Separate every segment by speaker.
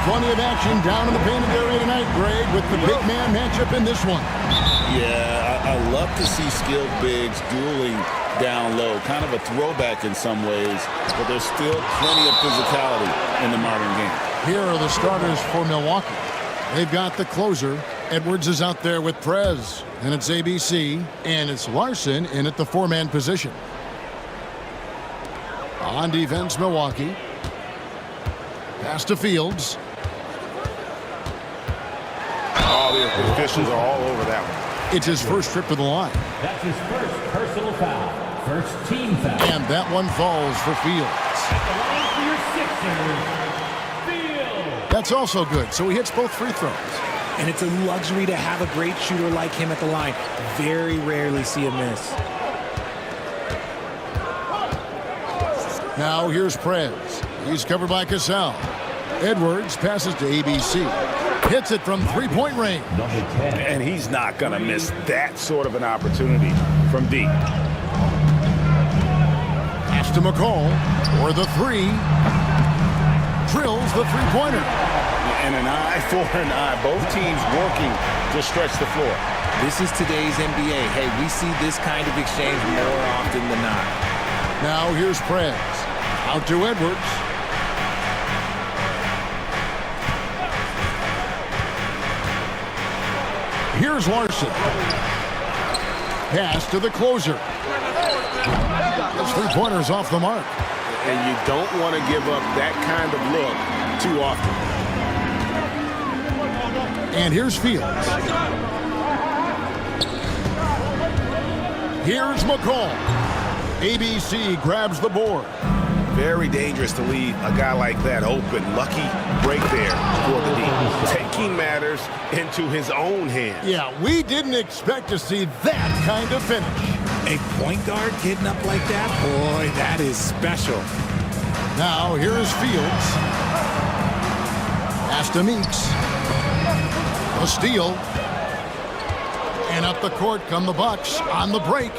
Speaker 1: Plenty of action down in the painted area tonight, Greg, with the big man matchup in this one.
Speaker 2: Yeah, I love to see skilled bigs dueling down low. Kind of a throwback in some ways, but there's still plenty of physicality in the modern game.
Speaker 1: Here are the starters for Milwaukee. They've got the closer. Edwards is out there with Prez. And it's ABC, and it's Larson in at the four-man position. On defense, Milwaukee. Pass to Fields.
Speaker 3: Oh, the officials are all over that one.
Speaker 1: It's his first trip to the line.
Speaker 4: That's his first personal foul. First team foul.
Speaker 1: And that one falls for Fields.
Speaker 4: At the line for your sixth, Fields.
Speaker 1: That's also good, so he hits both free throws.
Speaker 5: And it's a luxury to have a great shooter like him at the line. Very rarely see a miss.
Speaker 1: Now here's Prez. He's covered by Cassell. Edwards passes to ABC. Hits it from three-point range.
Speaker 3: And he's not going to miss that sort of an opportunity from deep.
Speaker 1: Pass to McCall for the three. Drills the three-pointer.
Speaker 3: And an eye for an eye. Both teams working to stretch the floor.
Speaker 5: This is today's NBA. Hey, we see this kind of exchange more often than not.
Speaker 1: Now here's Prez. Out to Edwards. Here's Larson. Pass to the closer. This three-pointer's off the mark.
Speaker 3: And you don't want to give up that kind of look too often.
Speaker 1: And here's Fields. Here's McCall. ABC grabs the board.
Speaker 3: Very dangerous to leave a guy like that open. Lucky break there for the D. Taking matters into his own hands.
Speaker 1: Yeah, we didn't expect to see that kind of finish.
Speaker 5: A point guard getting up like that? Boy, that is special.
Speaker 1: Now here's Fields. Pass to Meeks. A steal. And up the court come the Bucks on the break.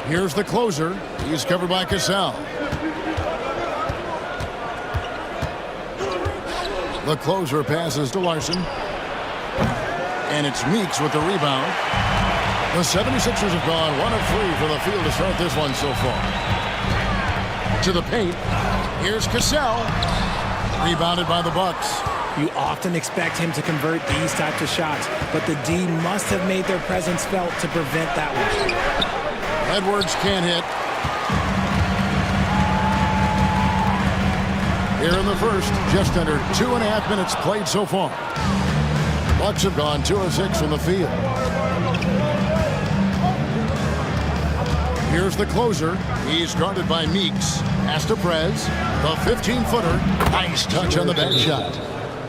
Speaker 1: Here's the closer. He's covered by Cassell. The closer passes to Larson. And it's Meeks with the rebound. The 76ers have gone 1 of 3 for the field to start this one so far. To the paint. Here's Cassell. Rebounded by the Bucks.
Speaker 5: You often expect him to convert these types of shots, but the D must have made their presence felt to prevent that one.
Speaker 1: Edwards can't hit. Here in the first, just under 2.5 minutes played so far. Bucks have gone 2 of 6 from the field. Here's the closer. He's guarded by Meeks. Pass to Prez. The 15-footer. Nice touch on the back shot.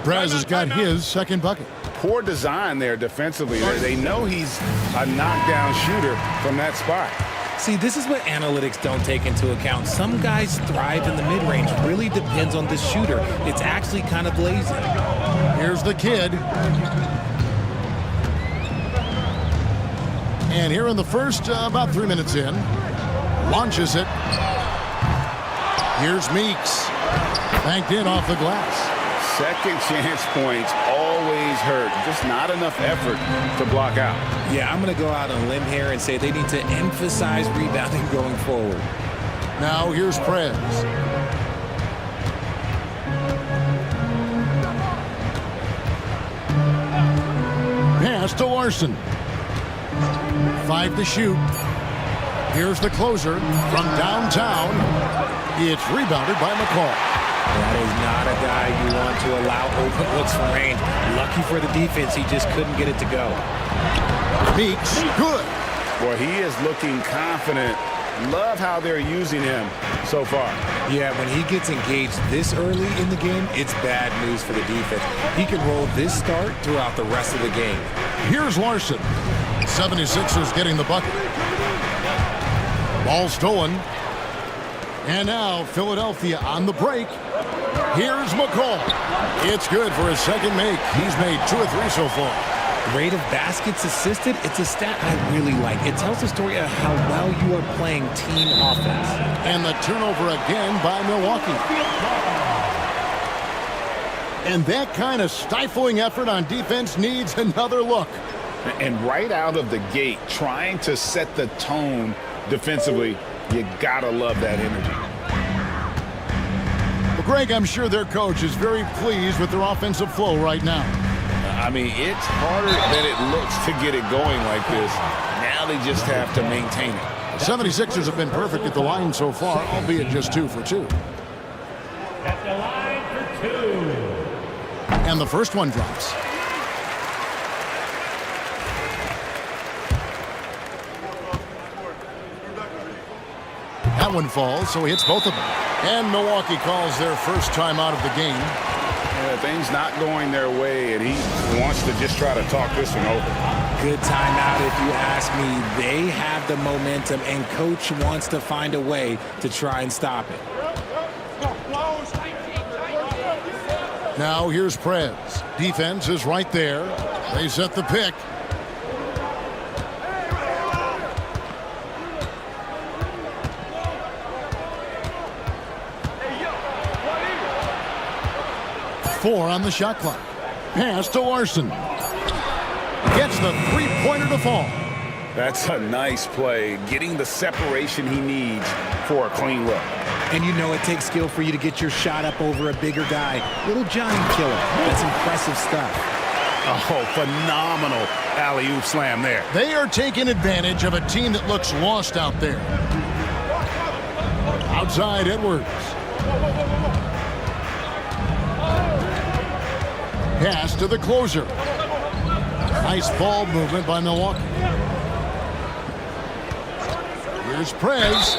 Speaker 1: Prez has got his second bucket.
Speaker 3: Poor design there defensively. They know he's a knockdown shooter from that spot.
Speaker 5: See, this is what analytics don't take into account. Some guys thrive in the mid-range. Really depends on the shooter. It's actually kind of lazy.
Speaker 1: Here's the kid. And here in the first, about 3 minutes in, launches it. Here's Meeks. Banked in off the glass.
Speaker 3: Second chance points always hurt. Just not enough effort to block out.
Speaker 5: Yeah, I'm going to go out on a limb here and say they need to emphasize rebounding going forward.
Speaker 1: Now here's Prez. Pass to Larson. 5 to shoot. Here's the closer from downtown. It's rebounded by McCall.
Speaker 5: That is not a guy you want to allow open looks from range. Lucky for the defense, he just couldn't get it to go.
Speaker 1: Meeks, good.
Speaker 3: Boy, he is looking confident. Love how they're using him so far.
Speaker 5: Yeah, when he gets engaged this early in the game, it's bad news for the defense. He can roll this start throughout the rest of the game.
Speaker 1: Here's Larson. 76ers getting the bucket. Ball stolen. And now Philadelphia on the break. Here's McCall. It's good for his second make. He's made 2 of 3 so far.
Speaker 5: Rate of baskets assisted, it's a stat I really like. It tells the story of how well you are playing team offense.
Speaker 1: And the turnover again by Milwaukee. And that kind of stifling effort on defense needs another look.
Speaker 2: And right out of the gate, trying to set the tone defensively, you gotta love that energy.
Speaker 1: Well, Greg, I'm sure their coach is very pleased with their offensive flow right now.
Speaker 2: I mean, it's harder than it looks to get it going like this. Now they just have to maintain it.
Speaker 1: The 76ers have been perfect at the line so far, albeit just 2 for 2.
Speaker 4: At the line for 2.
Speaker 1: And the first one drops. That one falls, so he hits both of them. And Milwaukee calls their first time out of the game.
Speaker 2: Yeah, things not going their way, and he wants to just try to talk this one over.
Speaker 5: Good timeout if you ask me. They have the momentum, and coach wants to find a way to try and stop it.
Speaker 1: Now here's Prez. Defense is right there. They set the pick. Four on the shot clock. Pass to Larson. Gets the three-pointer to fall.
Speaker 2: That's a nice play, getting the separation he needs for a clean look.
Speaker 5: And you know it takes skill for you to get your shot up over a bigger guy. Little giant killer. That's impressive stuff.
Speaker 2: Oh, phenomenal alley-oop slam there.
Speaker 1: They are taking advantage of a team that looks lost out there. Outside Edwards. Pass to the closer. Nice ball movement by Milwaukee. Here's Prez.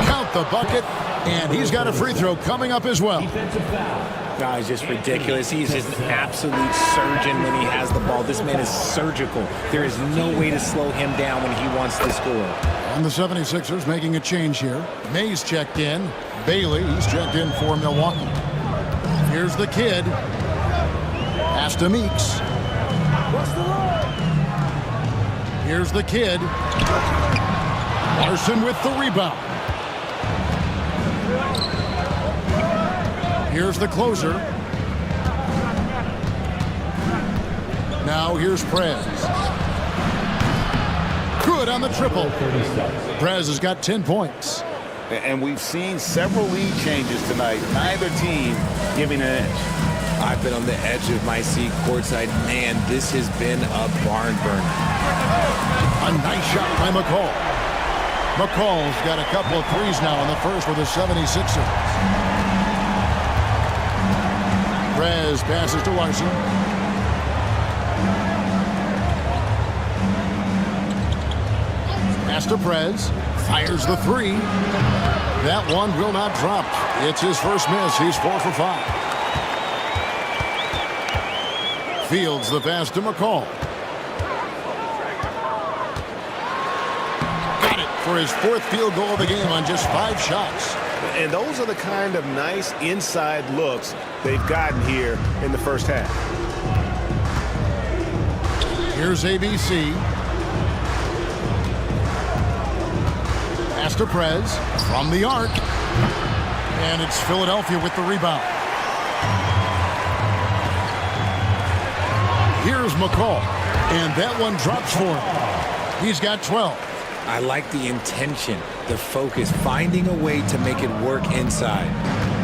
Speaker 1: Count the bucket. And he's got a free throw coming up as well.
Speaker 5: No, he's just ridiculous. He's just an absolute surgeon when he has the ball. This man is surgical. There is no way to slow him down when he wants to score.
Speaker 1: And the 76ers making a change here. Mays checked in. Bailey, he's checked in for Milwaukee. Here's the kid. Pass to Meeks. Here's the kid. Larson with the rebound. Here's the closer. Now here's Prez. Good on the triple. Prez has got 10 points.
Speaker 2: And we've seen several lead changes tonight. Neither team giving an edge.
Speaker 5: I've been on the edge of my seat courtside. Man, this has been a barn burner.
Speaker 1: A nice shot by McCall. McCall's got a couple of threes now in the first for the 76ers. Prez passes to Larson. Pass to Prez. Fires the three. That one will not drop. It's his first miss. He's 4 for 5. Fields the pass to McCall. Got it for his 4th field goal of the game on just 5 shots.
Speaker 3: And those are the kind of nice inside looks they've gotten here in the first half.
Speaker 1: Here's ABC. Pass to Prez from the arc. And it's Philadelphia with the rebound. Here's McCall. And that one drops for him. He's got 12.
Speaker 5: I like the intention, the focus, finding a way to make it work inside.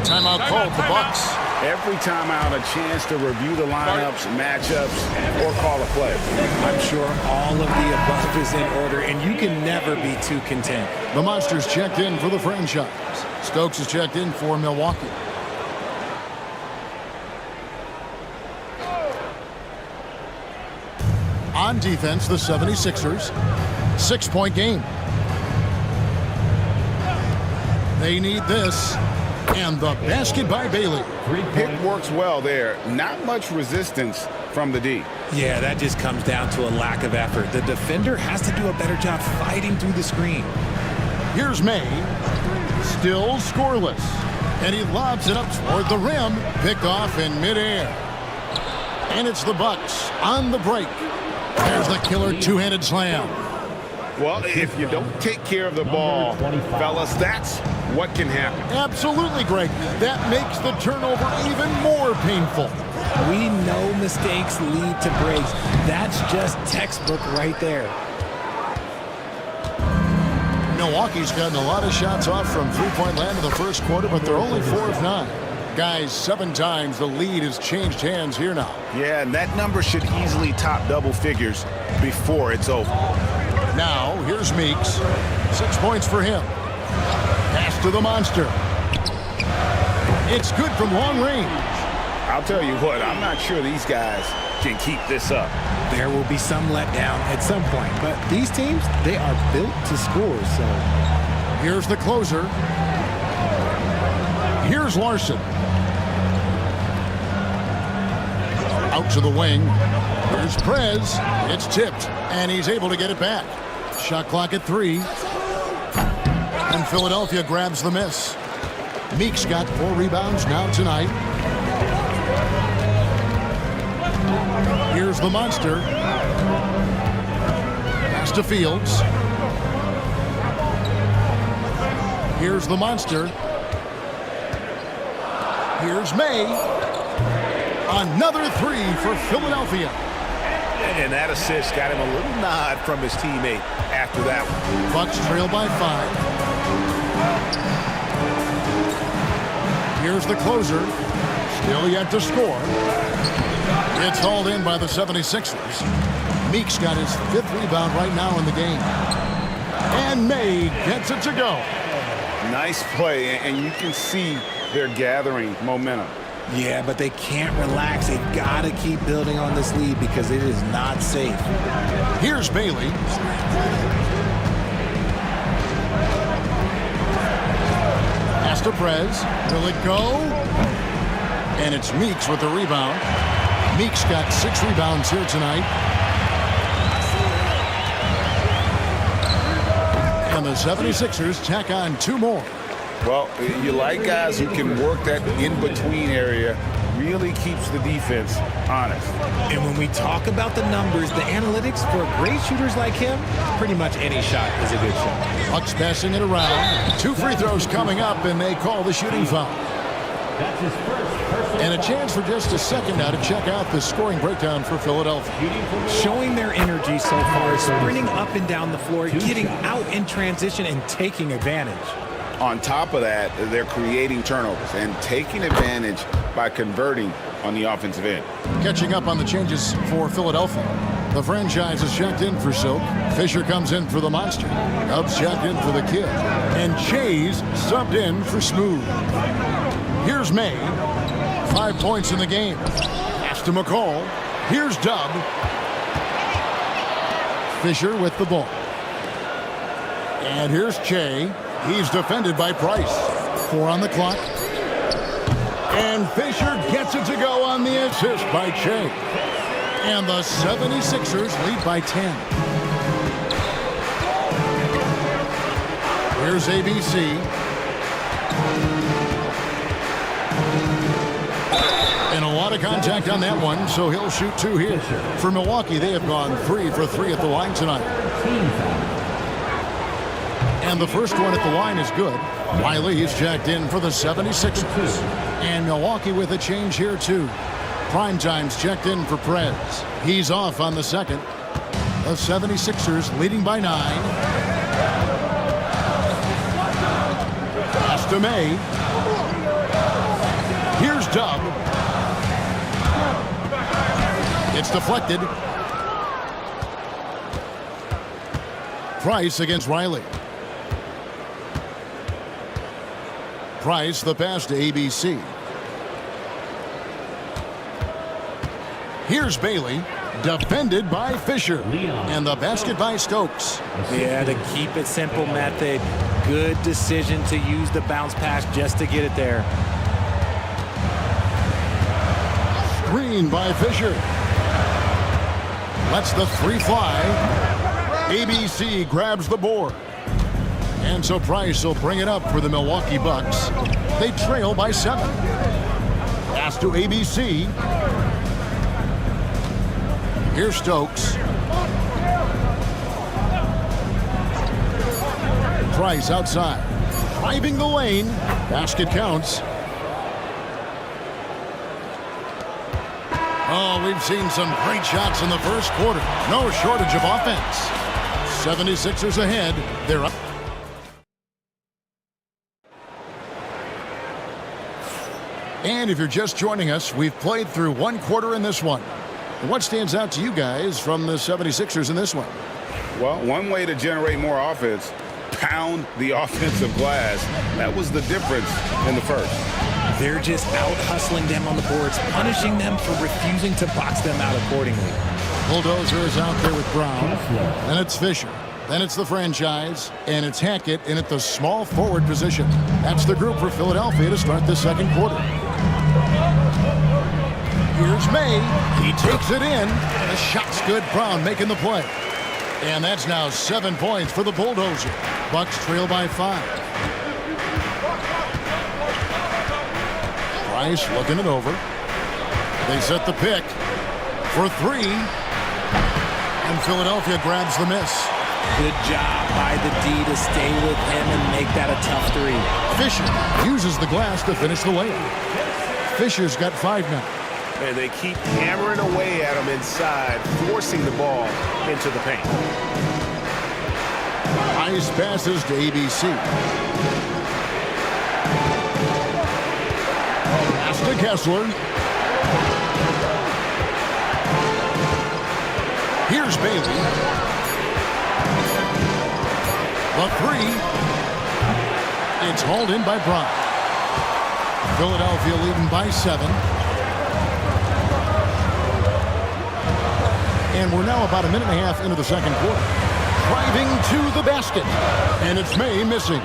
Speaker 1: Timeout called the Bucks.
Speaker 2: Every timeout, a chance to review the lineups, matchups, or call a play.
Speaker 5: I'm sure all of the above is in order, and you can never be too content.
Speaker 1: The Monsters checked in for the franchise. Stokes is checked in for Milwaukee. On defense, the 76ers. 6-point game. They need this. And the basket by Bailey.
Speaker 2: Pick works well there. Not much resistance from the D.
Speaker 5: Yeah, that just comes down to a lack of effort. The defender has to do a better job fighting through the screen.
Speaker 1: Here's May. Still scoreless. And he lobs it up toward the rim. Picked off in midair. And it's the Bucks on the break. There's the killer two-handed slam.
Speaker 3: Well, if you don't take care of the ball, fellas, that's what can happen.
Speaker 1: Absolutely, Greg. That makes the turnover even more painful.
Speaker 5: We know mistakes lead to breaks. That's just textbook right there.
Speaker 1: Milwaukee's gotten a lot of shots off from three-point land in the first quarter, but they're only 4 of 9. Guys, 7 times the lead has changed hands here now.
Speaker 3: Yeah, and that number should easily top double figures before it's over.
Speaker 1: Now, here's Meeks. 6 points for him. Pass to the monster. It's good from long range.
Speaker 3: I'll tell you what, I'm not sure these guys can keep this up.
Speaker 5: There will be some letdown at some point, but these teams, they are built to score, so.
Speaker 1: Here's the closer. Here's Larson. Out to the wing. Here's Prez. It's tipped, and he's able to get it back. Shot clock at 3. And Philadelphia grabs the miss. Meeks got 4 rebounds now tonight. Here's the monster. Pass to Fields. Here's the monster. Here's May. Another 3 for Philadelphia.
Speaker 3: And that assist got him a little nod from his teammate after that one.
Speaker 1: Bucks trail by 5. Here's the closer. Still yet to score. It's hauled in by the 76ers. Meeks got his 5th rebound right now in the game. And May gets it to go.
Speaker 3: Nice play, and you can see they're gathering momentum.
Speaker 5: Yeah, but they can't relax. They've got to keep building on this lead because it is not safe.
Speaker 1: Here's Bailey. Pass to Prez. Will it go? And it's Meeks with the rebound. Meeks got 6 rebounds here tonight. And the 76ers tack on 2 more.
Speaker 2: Well, you like guys who can work that in-between area, really keeps the defense honest.
Speaker 5: And when we talk about the numbers, the analytics for great shooters like him, pretty much any shot is a good shot.
Speaker 1: Bucks passing it around. 2 free throws coming up, and they call the shooting foul.
Speaker 4: That's his first personal
Speaker 1: And a chance for just a second now to check out the scoring breakdown for Philadelphia.
Speaker 5: Showing their energy so far, sprinting up and down the floor, getting out in transition, and taking advantage.
Speaker 2: On top of that, they're creating turnovers and taking advantage by converting on the offensive end.
Speaker 1: Catching up on the changes for Philadelphia. The franchise is checked in for Silk. Fisher comes in for the monster. Dubs checked in for the kid. And Chase subbed in for Smooth. Here's May. 5 points in the game. Pass to McCall. Here's Dub. Fisher with the ball. And here's Che. He's defended by Price. 4 on the clock. And Fisher gets it to go on the assist by Che. And the 76ers lead by 10. Here's ABC. And a lot of contact on that one, so he'll shoot 2 here. For Milwaukee, they have gone 3 for 3 at the line tonight. And the first one at the line is good. Wiley is checked in for the 76ers. And Milwaukee with a change here, too. Primetime's checked in for Prez. He's off on the second. The 76ers leading by 9. Pass to May. Here's Dub. It's deflected. Price against Riley. Price, the pass to ABC. Here's Bailey, defended by Fisher. And the basket by Stokes.
Speaker 5: Yeah, the keep it simple method. Good decision to use the bounce pass just to get it there.
Speaker 1: Screen by Fisher. Lets the 3 fly. ABC grabs the board. And so Price will bring it up for the Milwaukee Bucks. They trail by 7. Pass to ABC. Here's Stokes. Price outside. Driving the lane. Basket counts. Oh, we've seen some great shots in the first quarter. No shortage of offense. 76ers ahead. They're up. And if you're just joining us, we've played through one quarter in this one. And what stands out to you guys from the 76ers in this one?
Speaker 2: Well, one way to generate more offense, pound the offensive glass. That was the difference in the first.
Speaker 5: They're just out-hustling them on the boards, punishing them for refusing to box them out accordingly.
Speaker 1: Bulldozer is out there with Brown. Then it's Fisher. Then it's the franchise. And it's Hackett in at the small forward position. That's the group for Philadelphia to start the second quarter. Here's May. He takes it in. The shot's good. Brown making the play. And that's now 7 points for the Bulldozer. Bucks trail by 5. Price looking it over. They set the pick for 3. And Philadelphia grabs the miss.
Speaker 5: Good job by the D to stay with him and make that a tough 3.
Speaker 1: Fisher uses the glass to finish the layup. Fisher's got 5 now.
Speaker 3: And they keep hammering away at him inside, forcing the ball into the paint.
Speaker 1: Ice passes to ABC. Pass to Kessler. Here's Bailey. The 3. It's hauled in by Brown. Philadelphia leading by 7. And we're now about a minute and a half into the second quarter. Driving to the basket. And it's May missing.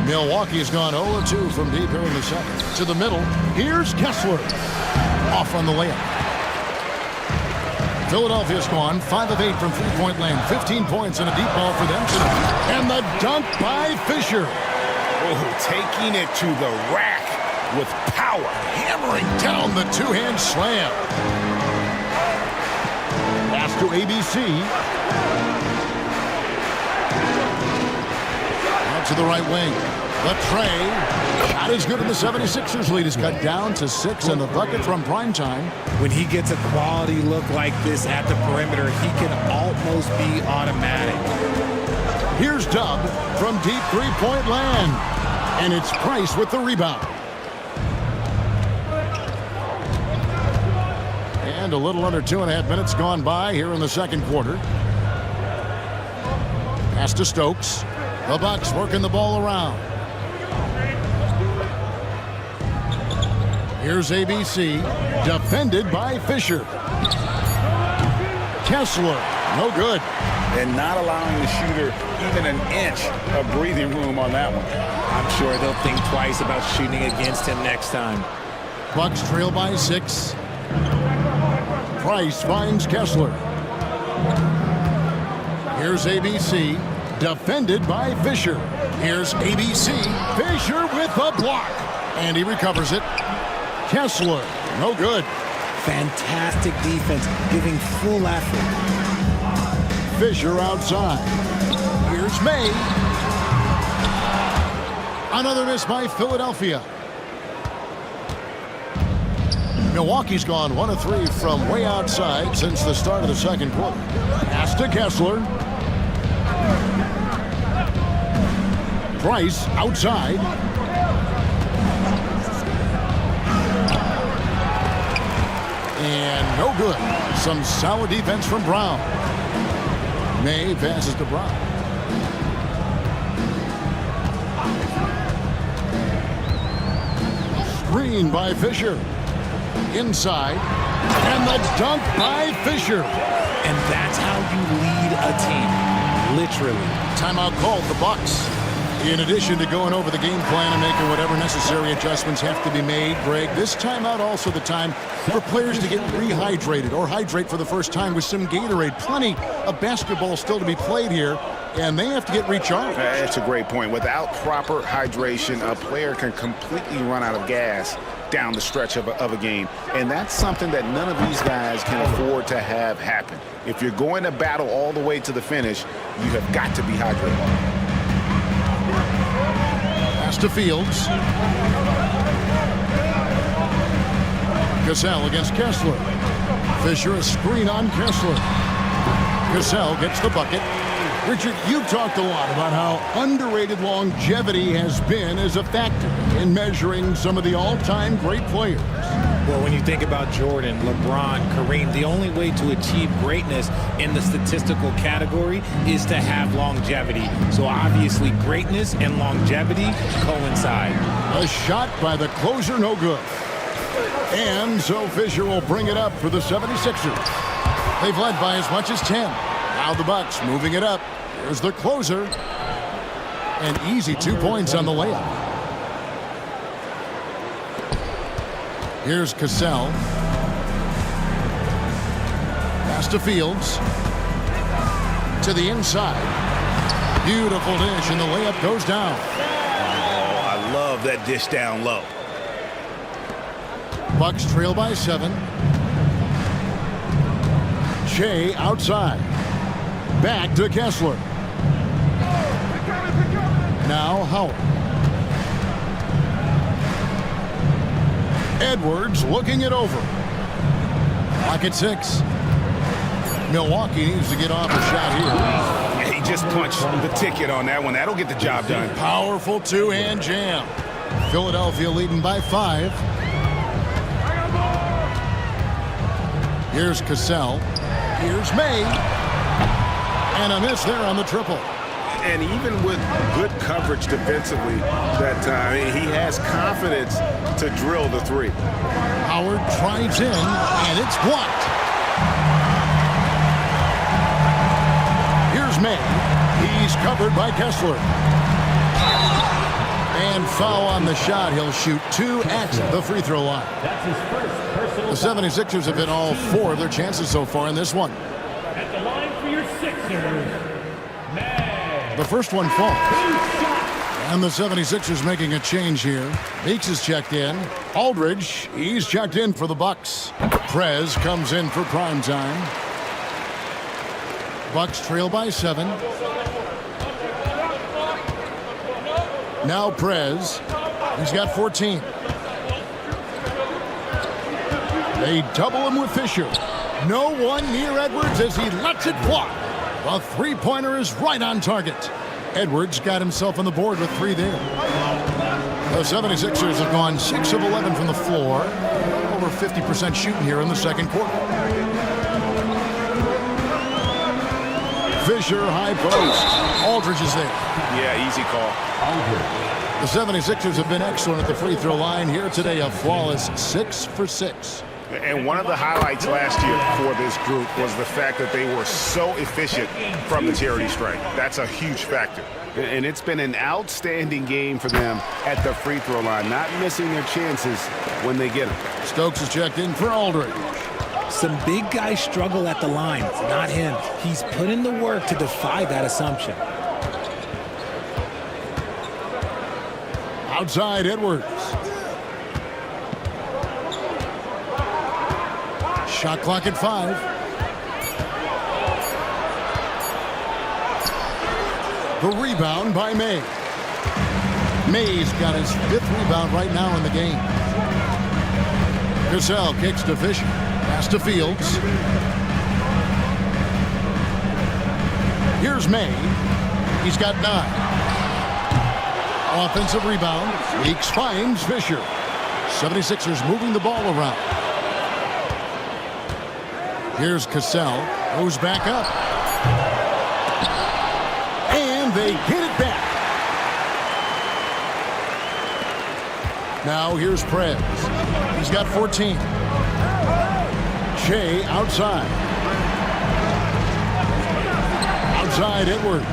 Speaker 1: Milwaukee's gone 0-2 from deep here in the second. To the middle. Here's Kessler. Off on the layup. Philadelphia's gone 5 of 8 from three-point land. 15 points and a deep ball for them tonight. And the dunk by Fisher.
Speaker 3: Oh, taking it to the rack with power.
Speaker 1: Hammering down the two-hand slam. Pass to ABC. Out to the right wing. The tray. Not as good in the 76ers lead is cut down to 6 and the bucket from primetime.
Speaker 5: When he gets a quality look like this at the perimeter, he can almost be automatic.
Speaker 1: Here's Dub from deep three-point land. And it's Price with the rebound. And a little under 2.5 minutes gone by here in the second quarter. Pass to Stokes. The Bucks working the ball around. Here's ABC. Defended by Fisher. Kessler. No good.
Speaker 2: And not allowing the shooter even an inch of breathing room on that one.
Speaker 5: I'm sure they'll think twice about shooting against him next time.
Speaker 1: Bucks trail by 6. Price finds Kessler. Here's ABC. Defended by Fisher. Here's ABC. Fisher with the block. And he recovers it. Kessler. No good.
Speaker 5: Fantastic defense, giving full effort.
Speaker 1: Fisher outside. Here's May. Another miss by Philadelphia. Milwaukee's gone 1 of 3 from way outside since the start of the second quarter. Pass to Kessler. Price outside. And no good. Some solid defense from Brown. May passes to Brown. Screen by Fisher. Inside. And the dunk by Fisher.
Speaker 5: And that's how you lead a team. Literally.
Speaker 1: Timeout called the Bucks. In addition to going over the game plan and making whatever necessary adjustments have to be made, Greg, this timeout also the time for players to get rehydrated or hydrate for the first time with some Gatorade. Plenty of basketball still to be played here. and they have to get recharged.
Speaker 3: That's a great point. Without proper hydration, a player can completely run out of gas down the stretch of a game. And that's something that none of these guys can afford to have happen. If you're going to battle all the way to the finish, you have got to be hydrated.
Speaker 1: Pass to Fields. Cassell against Kessler. Fisher a screen on Kessler. Cassell gets the bucket. Richard, you've talked a lot about how underrated longevity has been as a factor in measuring some of the all-time great players.
Speaker 5: Well, when you think about Jordan, LeBron, Kareem, the only way to achieve greatness in the statistical category is to have longevity. So obviously greatness and longevity coincide.
Speaker 1: A shot by the closer, no good. And so Fisher will bring it up for the 76ers. They've led by as much as 10. Now the Bucks moving it up. Here's the closer. An easy 2 points on the layup. Here's Cassell. Pass to Fields. To the inside. Beautiful dish, and the layup goes down.
Speaker 3: Oh, I love that dish down low.
Speaker 1: Bucks trail by 7. Shea outside. Back to Kessler. Now Howard. Edwards looking it over. Clock at 6. Milwaukee needs to get off a shot here.
Speaker 3: Yeah, he just punched the ticket on that one. That'll get the job done.
Speaker 1: Powerful two-hand jam. Philadelphia leading by 5. Here's Cassell. Here's May. And a miss there on the triple.
Speaker 3: And even with good coverage defensively that time, he has confidence to drill the three.
Speaker 1: Howard drives in, and it's blocked. Here's May. He's covered by Kessler. And foul on the shot. He'll shoot 2 at the free throw line.
Speaker 4: That's his first personal.
Speaker 1: The 76ers have hit all 4 of their chances so far in this one.
Speaker 4: At the line for your Sixers, May.
Speaker 1: The first one falls. And the 76ers making a change here. Meeks is checked in. Aldridge, he's checked in for the Bucks. Prez comes in for prime time. Bucks trail by 7. Now Prez. He's got 14. They double him with Fisher. No one near Edwards as he lets it fly. The three-pointer is right on target. Edwards got himself on the board with 3 there. The 76ers have gone 6 of 11 from the floor. Over 50% shooting here in the second quarter. Fisher, high post. Aldridge is there.
Speaker 3: Yeah, easy call.
Speaker 1: The 76ers have been excellent at the free throw line here today. A flawless 6 for 6.
Speaker 3: And one of the highlights last year for this group was the fact that they were so efficient from the charity stripe. That's a huge factor. And it's been an outstanding game for them at the free throw line, not missing their chances when they get them.
Speaker 1: Stokes is checked in for Aldridge.
Speaker 5: Some big guys struggle at the line. It's not him. He's put in the work to defy that assumption.
Speaker 1: Outside Edwards. Shot clock at 5. The rebound by May. May's got his 5th rebound right now in the game. Cassell kicks to Fisher. Pass to Fields. Here's May. He's got 9. Offensive rebound. Meeks finds Fisher. 76ers moving the ball around. Here's Cassell. Goes back up. And they hit it back. Now here's Prez. He's got 14. Shea outside. Outside Edwards.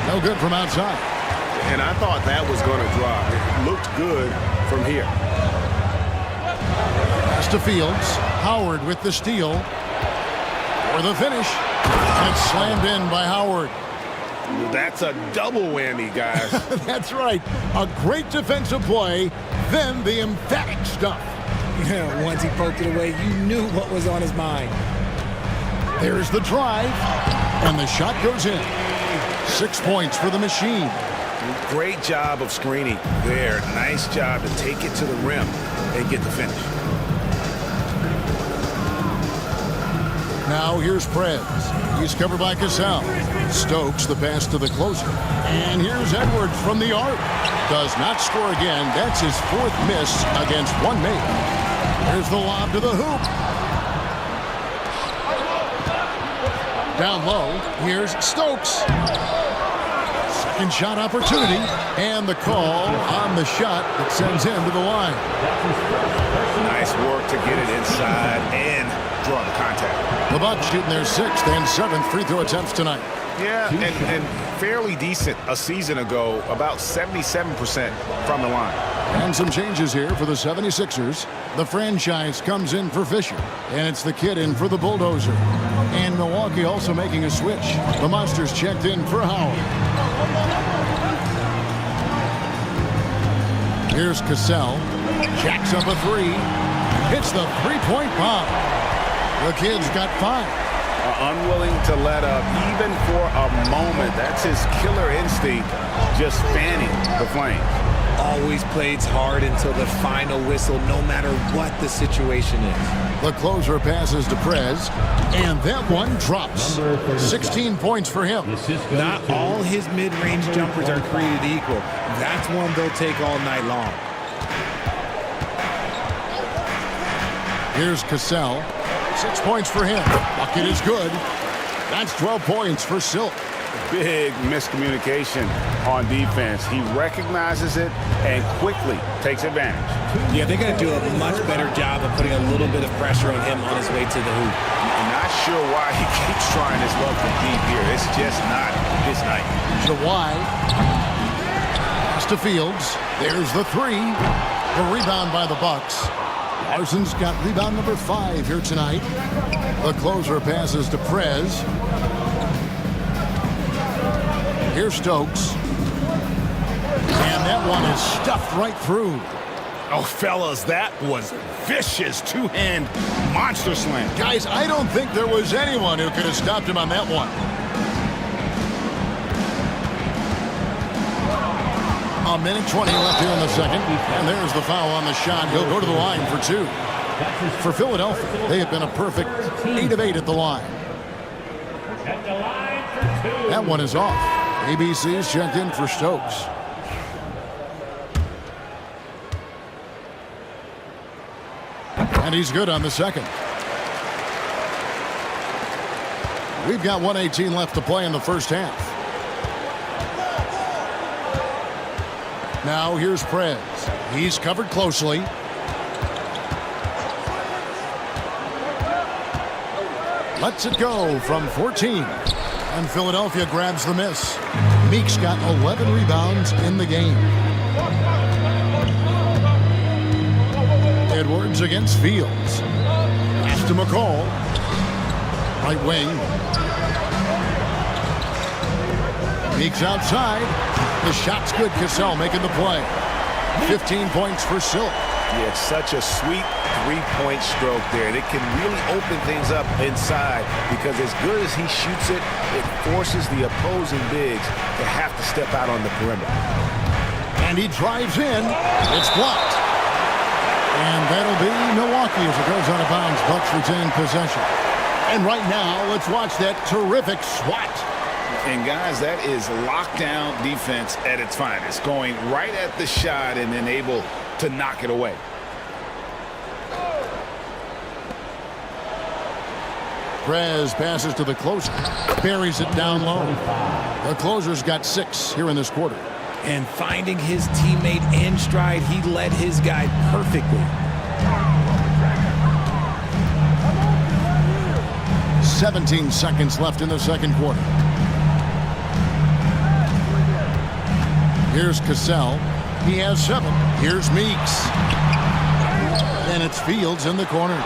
Speaker 1: No good from outside.
Speaker 3: And I thought that was going to drop. It looked good from here.
Speaker 1: Pass to Fields. Howard with the steal. for the finish. And it's slammed in by Howard.
Speaker 3: That's a double whammy, guys.
Speaker 1: That's right. A great defensive play, then the emphatic stuff.
Speaker 5: Once he poked it away, you knew what was on his mind.
Speaker 1: There's the drive, and the shot goes in. 6 points for the machine.
Speaker 3: Great job of screening there. Nice job to take it to the rim and get the finish.
Speaker 1: Now here's Prez. He's covered by Cassell. Stokes the pass to the closer. And here's Edwards from the arc. Does not score again. That's his 4th miss against one mate. Here's the lob to the hoop. Down low, here's Stokes. Second shot opportunity. And the call on the shot that sends him to the line.
Speaker 3: Nice work to get it inside and draw the contact.
Speaker 1: The Bucks shooting their 6th and 7th free throw attempts tonight.
Speaker 3: Yeah, and fairly decent a season ago, about 77% from the line.
Speaker 1: And some changes here for the 76ers. The franchise comes in for Fisher, and it's the kid in for the Bulldozer. And Milwaukee also making a switch. The Monsters checked in for Howard. Here's Cassell. Jacks up a 3. Hits the three-point bomb. The kid's got 5.
Speaker 3: Unwilling to let up even for a moment. That's his killer instinct, just fanning the flame.
Speaker 5: Always plays hard until the final whistle, no matter what the situation is.
Speaker 1: The closer passes to Prez, and that one drops. 16 points for him.
Speaker 5: Not all his mid-range jumpers are created equal. That's one they'll take all night long.
Speaker 1: Here's Cassell. 6 points for him. Bucket is good. That's 12 points for Silk.
Speaker 3: Big miscommunication on defense. He recognizes it and quickly takes advantage.
Speaker 5: Yeah, they got to do a much better job of putting a little bit of pressure on him on his way to the hoop.
Speaker 3: I'm not sure why he keeps trying his luck from deep here. It's just not his night.
Speaker 1: Kawhi. Pass to Fields. There's the 3. The rebound by the Bucks. Larson's got rebound number 5 here tonight. The closer passes to Prez. Here's Stokes. And that one is stuffed right through.
Speaker 3: Oh, fellas, that was vicious two-hand monster slam.
Speaker 1: Guys, I don't think there was anyone who could have stopped him on that one. A minute 20 left here in the second. And there's the foul on the shot. He'll go to the line for 2. For Philadelphia, they have been a perfect 8 of 8 at the line.
Speaker 4: At the line for 2.
Speaker 1: That one is off. ABC's checked in for Stokes. And he's good on the second. We've got 1:18 left to play in the first half. Now here's Prez. He's covered closely. Lets it go from 14. And Philadelphia grabs the miss. Meek's got 11 rebounds in the game. Edwards against Fields. Pass to McCall. Right wing. Meek's outside. The shot's good. Cassell making the play. 15 points for Silk.
Speaker 3: Yeah, it's such a sweet three-point stroke there. It can really open things up inside because as good as he shoots it, it forces the opposing bigs to have to step out on the perimeter.
Speaker 1: And he drives in. It's blocked. And that'll be Milwaukee as it goes out of bounds. Bucks retain possession. And right now, let's watch that terrific swat.
Speaker 3: And guys, that is lockdown defense at its finest. Going right at the shot and then able to knock it away.
Speaker 1: Prez passes to the closer. Buries it down low. The closer's got 6 here in this quarter.
Speaker 5: And finding his teammate in stride, he led his guy perfectly.
Speaker 1: 17 seconds left in the second quarter. Here's Cassell. He has 7. Here's Meeks. And it's Fields in the corner.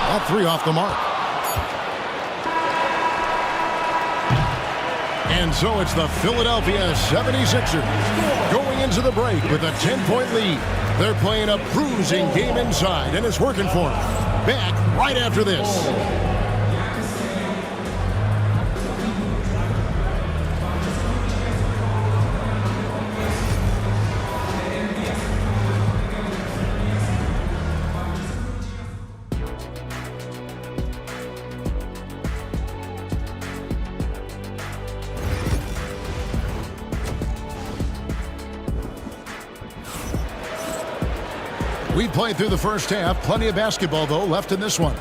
Speaker 1: That 3 off the mark. And so it's the Philadelphia 76ers going into the break with a 10-point lead. They're playing a bruising game inside, and it's working for them. Back right after this. We played through the first half. Plenty of basketball, though, left in this one.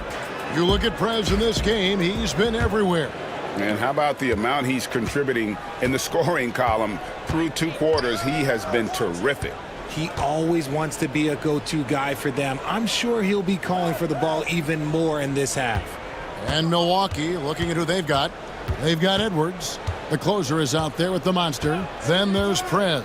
Speaker 1: You look at Prez in this game, he's been everywhere.
Speaker 3: And how about the amount he's contributing in the scoring column? Through 2 quarters, he has been terrific.
Speaker 5: He always wants to be a go-to guy for them. I'm sure he'll be calling for the ball even more in this half.
Speaker 1: And Milwaukee, looking at who they've got. They've got Edwards. The closer is out there with the monster. Then there's Prez.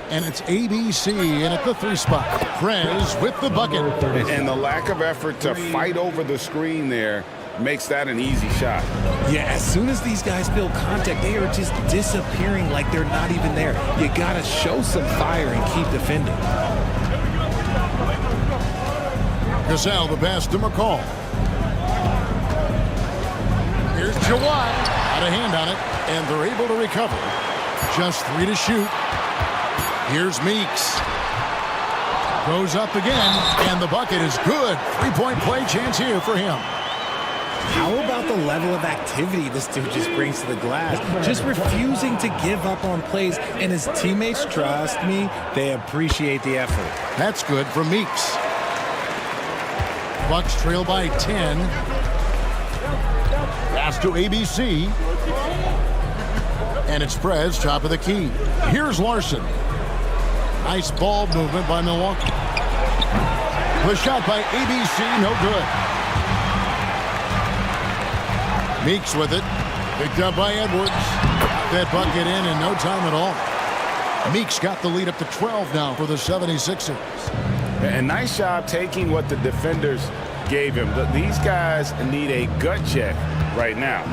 Speaker 1: And it's ABC in at the 3 spot. Prez with the bucket.
Speaker 3: And the lack of effort to fight over the screen there makes that an easy shot.
Speaker 5: Yeah, as soon as these guys feel contact, they are just disappearing like they're not even there. You got to show some fire and keep defending.
Speaker 1: Gasol, the pass to McCall. Here's Jawad. Out of hand on it, and they're able to recover. Just 3 to shoot. Here's Meeks. Goes up again, and the bucket is good. 3-point play chance here for him.
Speaker 5: How about the level of activity this dude just brings to the glass? Just refusing to give up on plays, and his teammates, trust me, they appreciate the effort.
Speaker 1: That's good from Meeks. Bucks trail by 10. Pass to ABC. And it's Prez, top of the key. Here's Larson. Nice ball movement by Milwaukee. The shot by ABC, no good. Meeks with it. Picked up by Edwards. Got that bucket in no time at all. Meeks got the lead up to 12 now for the 76ers.
Speaker 3: And nice job taking what the defenders gave him. These guys need a gut check right now.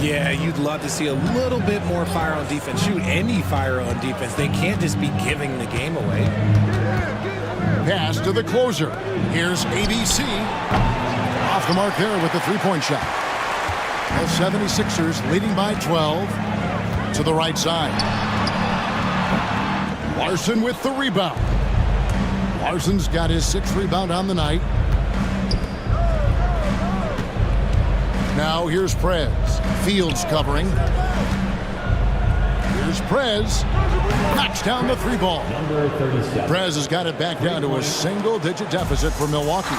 Speaker 5: Yeah, you'd love to see a little bit more fire on defense. Shoot, any fire on defense. They can't just be giving the game away.
Speaker 1: Pass to the closer. Here's ABC. Off the mark there with the 3-point shot. The 76ers leading by 12 to the right side. Larson with the rebound. Larson's got his 6th rebound on the night. Now here's Prez. Fields covering. Here's Prez. Knocks down the 3 ball. Prez has got it back down to a single-digit deficit for Milwaukee.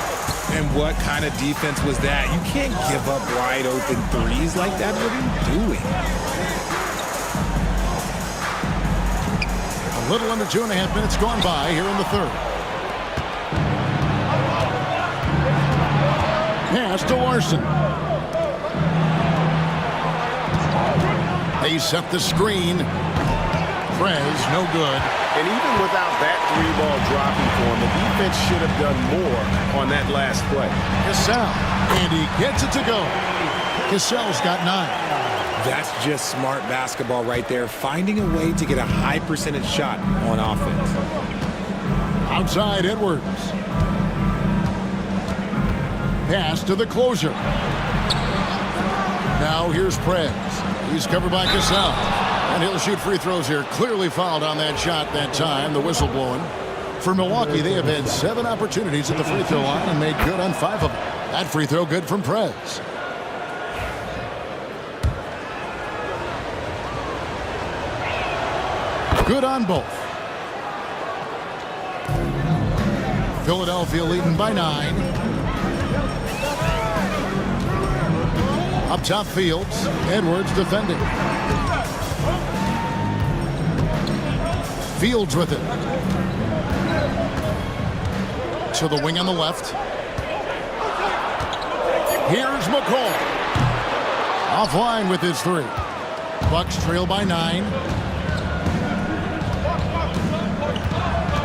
Speaker 5: And what kind of defense was that? You can't give up wide open threes like that. What are you doing?
Speaker 1: A little under 2.5 minutes gone by here in the 3rd. Pass to Larson. They set the screen. Prez, no good.
Speaker 3: And even without that 3-ball dropping for him, the defense should have done more on that last play.
Speaker 1: Gasol, and he gets it to go. Gasol's got 9.
Speaker 5: That's just smart basketball right there, finding a way to get a high percentage shot on offense.
Speaker 1: Outside Edwards. Pass to the closer. Now here's Prez. He's covered by Gasol. And he'll shoot free throws here. Clearly fouled on that shot that time. The whistle blowing. For Milwaukee, they have had 7 opportunities at the free throw line and made good on 5 of them. That free throw good from Prez. Good on both. Philadelphia leading by 9. Up top Fields. Edwards defending. Fields with it. To the wing on the left. Here's McCall. Offline with his 3. Bucks trail by 9.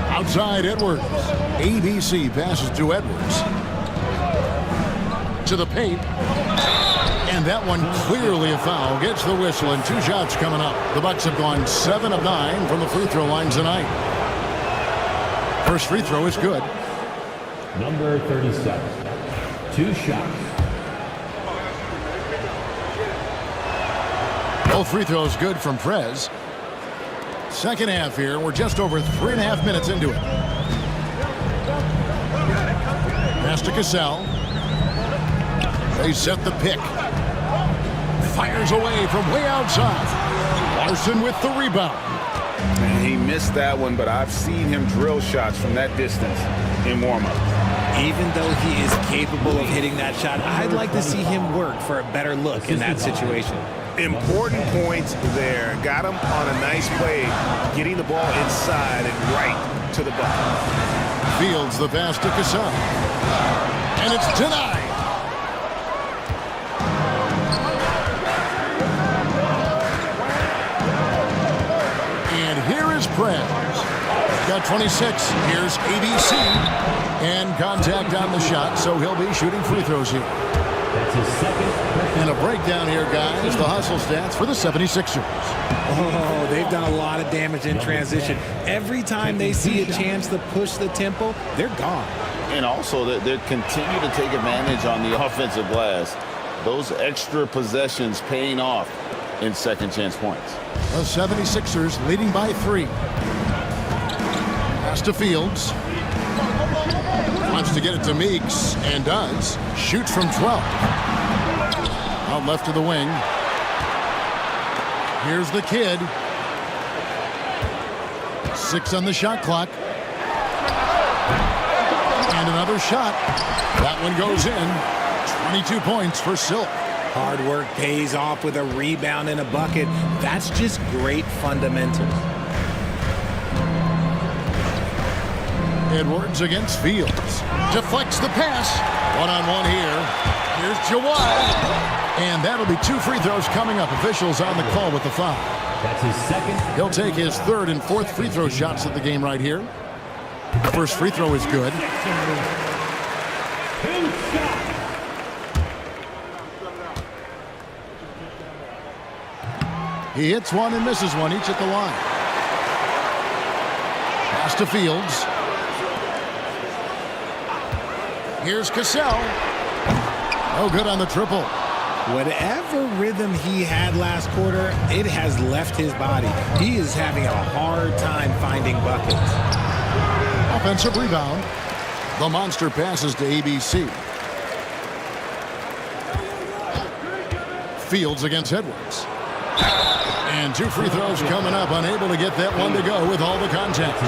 Speaker 1: Outside Edwards. ABC passes to Edwards. To the paint. And that one clearly a foul. Gets the whistle and 2 shots coming up. The Bucks have gone 7 of 9 from the free throw line tonight. First free throw is good.
Speaker 4: Number 37. 2 shots.
Speaker 1: Both free throws good from Prez. Second half here. We're just over 3.5 minutes into it. Pass to Cassell. They set the pick. Fires away from way outside. Larson with the rebound.
Speaker 3: And he missed that one, but I've seen him drill shots from that distance in warm-up.
Speaker 5: Even though he is capable of hitting that shot, I'd like to see him work for a better look in that situation.
Speaker 3: Important points there. Got him on a nice play, getting the ball inside and right to the bucket.
Speaker 1: Fields the pass to Cassell. And it's denied. Here is Prez. Got 26. Here's ABC. And contact on the shot, so he'll be shooting free throws here.
Speaker 4: That's his second.
Speaker 1: And a breakdown here, guys. The hustle stats for the 76ers.
Speaker 5: Oh, they've done a lot of damage in transition. Every time they see a chance to push the tempo, they're gone.
Speaker 2: And also, they continue to take advantage on the offensive glass. Those extra possessions paying off in second chance points.
Speaker 1: The 76ers leading by 3. Pass to Fields. Wants to get it to Meeks, and does. Shoots from 12. Out left to the wing. Here's the kid. 6 on the shot clock. And another shot. That one goes in. 22 points for Silk.
Speaker 5: Hard work pays off with a rebound and a bucket. That's just great fundamentals.
Speaker 1: Edwards against Fields. Deflects the pass. One-on-one here. Here's Jawad. And that'll be 2 free throws coming up. Officials on the call with the foul.
Speaker 4: That's his second.
Speaker 1: He'll take his 3rd and 4th free throw shots of the game right here. First free throw is good.
Speaker 4: 2 shots.
Speaker 1: He hits one and misses one, each at the line. Pass to Fields. Here's Cassell. No good on the triple.
Speaker 5: Whatever rhythm he had last quarter, it has left his body. He is having a hard time finding buckets.
Speaker 1: Offensive rebound. The monster passes to ABC. Fields against Edwards. And 2 free throws coming up. Unable to get that one to go with all the contact.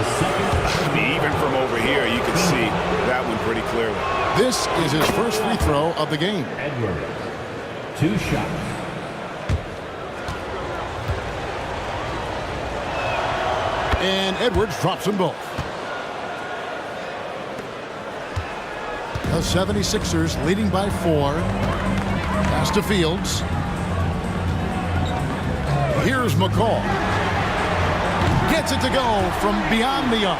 Speaker 3: Even from over here, you can see that one pretty clearly.
Speaker 1: This is his first free throw of the game.
Speaker 4: Edwards. 2 shots.
Speaker 1: And Edwards drops them both. The 76ers leading by 4. Pass to Fields. Here's McCall. Gets it to go from beyond the arc.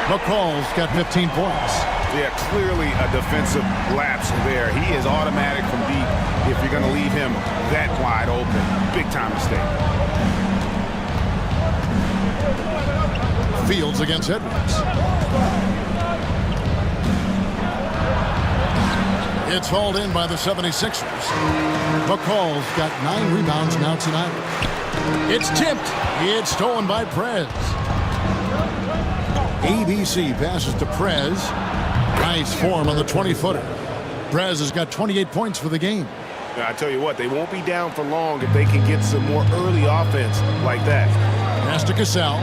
Speaker 1: McCall's got 15 points.
Speaker 3: Yeah, clearly a defensive lapse there. He is automatic from deep if you're going to leave him that wide open. Big time mistake.
Speaker 1: Fields against Edwards. It's hauled in by the 76ers. McCall's got 9 rebounds now tonight. It's tipped. It's stolen by Prez. ABC passes to Prez. Nice form on the 20-footer. Prez has got 28 points for the game.
Speaker 3: I tell you what, they won't be down for long if they can get some more early offense like that.
Speaker 1: Pass to Cassell.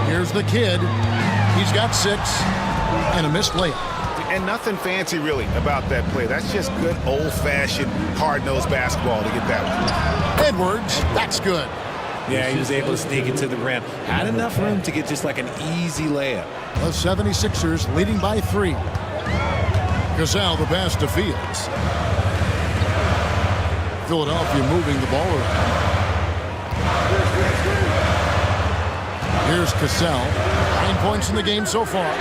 Speaker 1: Here's the kid. He's got 6 and a missed layup.
Speaker 3: And nothing fancy really about that play. That's just good old-fashioned hard-nosed basketball to get that one.
Speaker 1: Edwards, that's good.
Speaker 5: Yeah, he was able to sneak it to the rim. Had enough room to get just like an easy layup.
Speaker 1: The 76ers leading by 3. Cassell the pass to Fields. Philadelphia moving the ball around. Here's Cassell. 9 points in the game so far.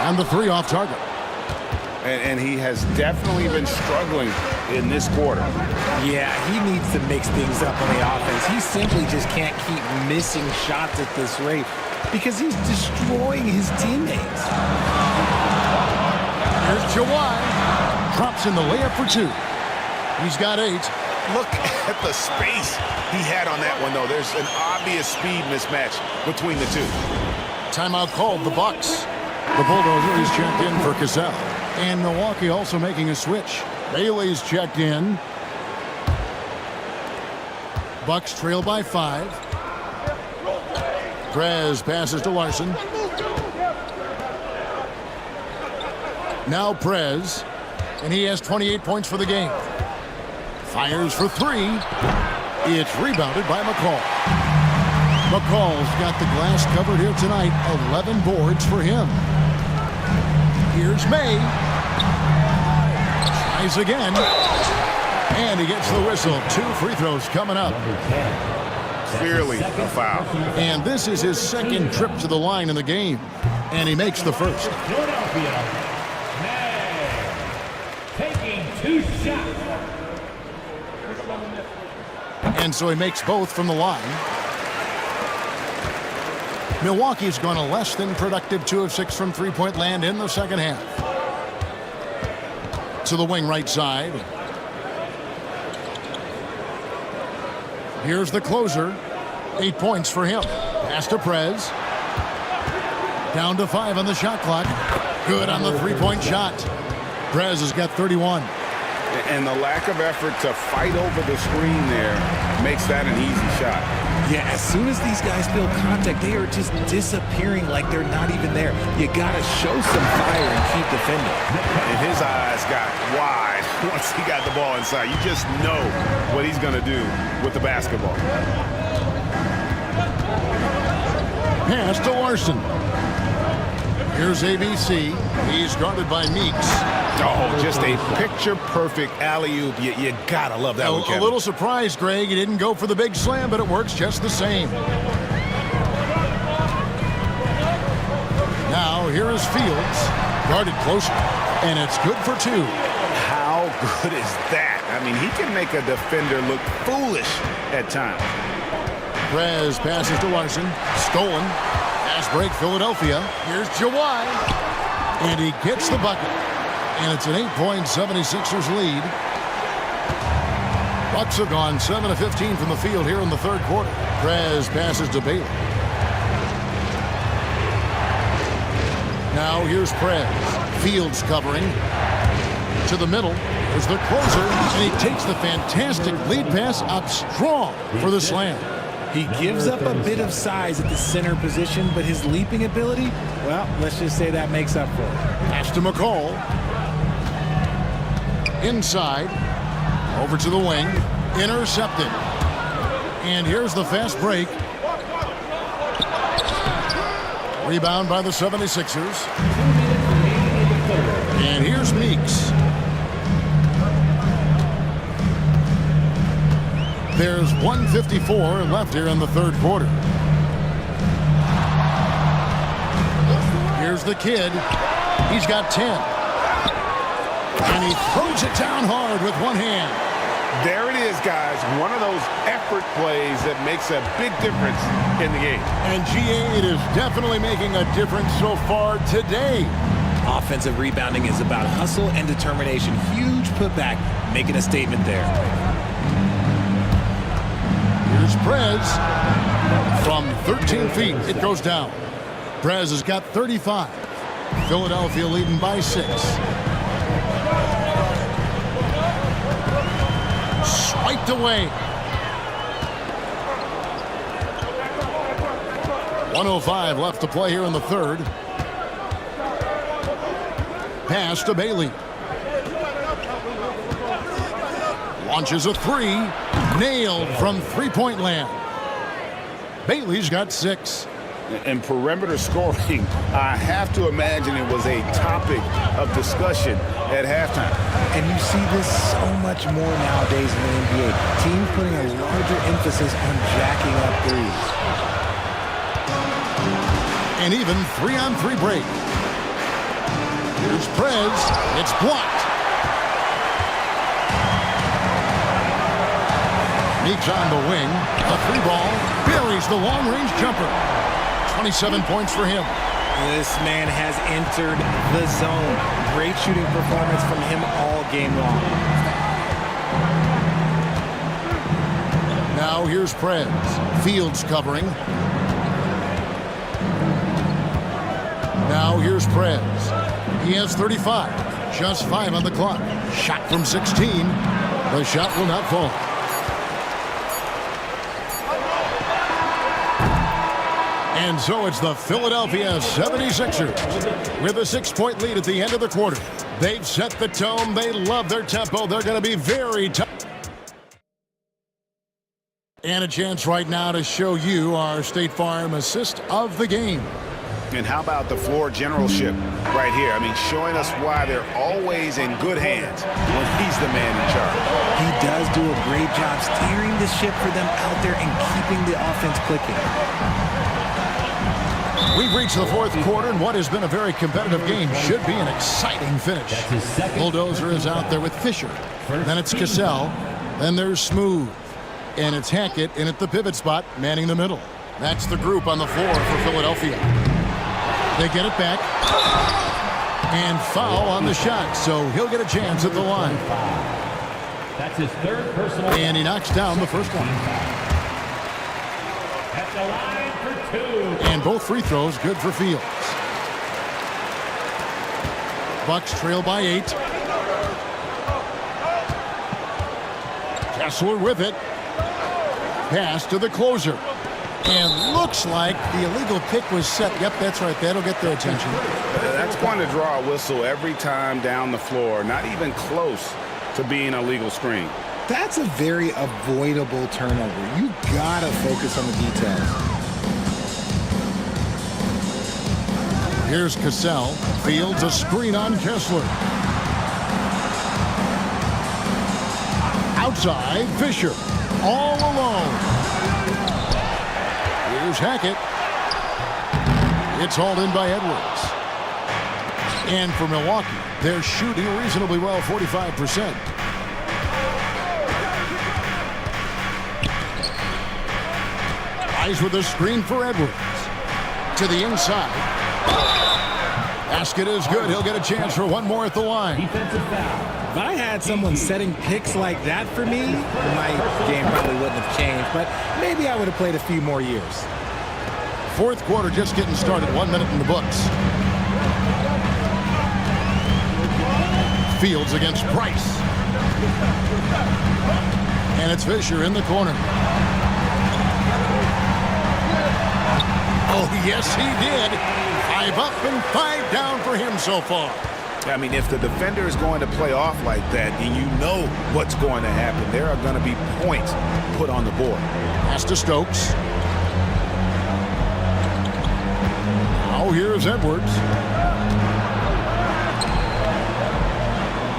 Speaker 1: And the 3 off target.
Speaker 3: And he has definitely been struggling in this quarter.
Speaker 5: Yeah, he needs to mix things up on the offense. He simply just can't keep missing shots at this rate because he's destroying his teammates.
Speaker 1: Here's Jawai. Drops in the layup for 2. He's got 8.
Speaker 3: Look at the space he had on that one, though. There's an obvious speed mismatch between the two.
Speaker 1: Timeout called the Bucks. The Bulldozer is checked in for Cassell. And Milwaukee also making a switch. Bailey's checked in. Bucks trail by 5. Prez passes to Larson. Now Prez. And he has 28 points for the game. Fires for 3. It's rebounded by McCall. McCall's got the glass covered here tonight. 11 boards for him. Here's May. Tries again. And he gets the whistle. 2 free throws coming up.
Speaker 3: Clearly a foul.
Speaker 1: And this is his second trip to the line in the game. And he makes the first.
Speaker 4: Philadelphia. May taking 2 shots.
Speaker 1: And so he makes both from the line. Milwaukee's gone a less than productive 2 of 6 from three-point land in the second half. To the wing right side. Here's the closer. 8 points for him. Pass to Prez. Down to 5 on the shot clock. Good on the three-point shot. Prez has got 31.
Speaker 3: And the lack of effort to fight over the screen there makes that an easy shot.
Speaker 5: Yeah, as soon as these guys feel contact, they are just disappearing like they're not even there. You got to show some fire and keep defending.
Speaker 3: And his eyes got wide once he got the ball inside. You just know what he's going to do with the basketball.
Speaker 1: Pass to Larson. Here's ABC. He's guarded by Meeks.
Speaker 3: Oh, just a picture-perfect alley-oop. You gotta love that one, Kevin.
Speaker 1: A little surprised, Greg. He didn't go for the big slam, but it works just the same. Now, here is Fields. Guarded closer, and it's good for 2.
Speaker 3: How good is that? I mean, he can make a defender look foolish at times.
Speaker 1: Prez passes to Larson. Stolen. Pass break, Philadelphia. Here's Jawai. And he gets the bucket. And it's an 8-point 76ers lead. Bucks have gone 7 of 15 from the field here in the third quarter. Prez passes to Bailey. Now here's Prez. Fields covering. To the middle. There's the closer. And he takes the fantastic lead pass up strong for the slam.
Speaker 5: He gives up a bit of size at the center position, but his leaping ability, well, let's just say that makes up for it.
Speaker 1: Pass to McCall. Inside. Over to the wing. Intercepted. And here's the fast break. Rebound by the 76ers. And here's Meeks. There's 1:54 left here in the third quarter. Here's the kid. He's got 10. And he throws it down hard with one hand.
Speaker 3: There it is, guys. One of those effort plays that makes a big difference in the game.
Speaker 1: And GA, it is definitely making a difference so far today.
Speaker 5: Offensive rebounding is about hustle and determination. Huge putback, making a statement there.
Speaker 1: Here's Prez. From 13 feet, it goes down. Prez has got 35. Philadelphia leading by 6. Swiped away. 1:05 left to play here in the third. Pass to Bailey. Launches a 3. Nailed from three-point land. Bailey's got 6.
Speaker 3: And perimeter scoring, I have to imagine it was a topic of discussion at halftime.
Speaker 5: And you see this so much more nowadays in the NBA. Teams putting a larger emphasis on jacking up threes.
Speaker 1: And even 3-on-3 break. Here's Prez. It's blocked. Meeks on the wing. A free ball. Buries the long-range jumper. 27 points for him.
Speaker 5: This man has entered the zone. Great shooting performance from him all game long.
Speaker 1: Now here's Prez. Fields covering. Now here's Prez. He has 35. Just 5 on the clock. Shot from 16. The shot will not fall. And so it's the Philadelphia 76ers with a 6-point lead at the end of the quarter. They've set the tone. They love their tempo. They're going to be very tough. And a chance right now to show you our State Farm assist of the game.
Speaker 3: And how about the floor generalship right here? I mean, showing us why they're always in good hands when he's the man in charge.
Speaker 5: He does do a great job steering the ship for them out there and keeping the offense clicking.
Speaker 1: We've reached the fourth quarter, and what has been a very competitive game should be an exciting finish. Bulldozer is out there with Fisher. Then it's Cassell. Then there's Smooth. And it's Hackett in at the pivot spot, manning the middle. That's the group on the floor for Philadelphia. They get it back. And foul on the shot, so he'll get a chance at the line.
Speaker 4: That's his third personal.
Speaker 1: And he knocks down the first one.
Speaker 4: At the line for 2.
Speaker 1: And both free throws good for Fields. Bucks trail by 8. Kessler with it. Pass to the closer. And looks like the illegal pick was set. Yep, that's right. That'll get their attention.
Speaker 3: That's going to draw a whistle every time down the floor. Not even close to being a legal screen.
Speaker 5: That's a very avoidable turnover. You gotta focus on the details.
Speaker 1: Here's Cassell. Fields a screen on Kessler. Outside, Fisher. All alone. Here's Hackett. It's hauled in by Edwards. And for Milwaukee, they're shooting reasonably well, 45%. Eyes with a screen for Edwards. To the inside. Basket is good. He'll get a chance for one more at the line.
Speaker 4: Defensive foul.
Speaker 5: If I had someone setting picks like that for me, my game probably wouldn't have changed, but maybe I would have played a few more years.
Speaker 1: Fourth quarter just getting started. 1 minute in the books. Fields against Price. And it's Fisher in the corner. Oh, yes, he did. 5 up and 5 down for him so far.
Speaker 3: I mean, if the defender is going to play off like that, and you know what's going to happen, there are going to be points put on the board.
Speaker 1: Pass to Stokes. Now here's Edwards.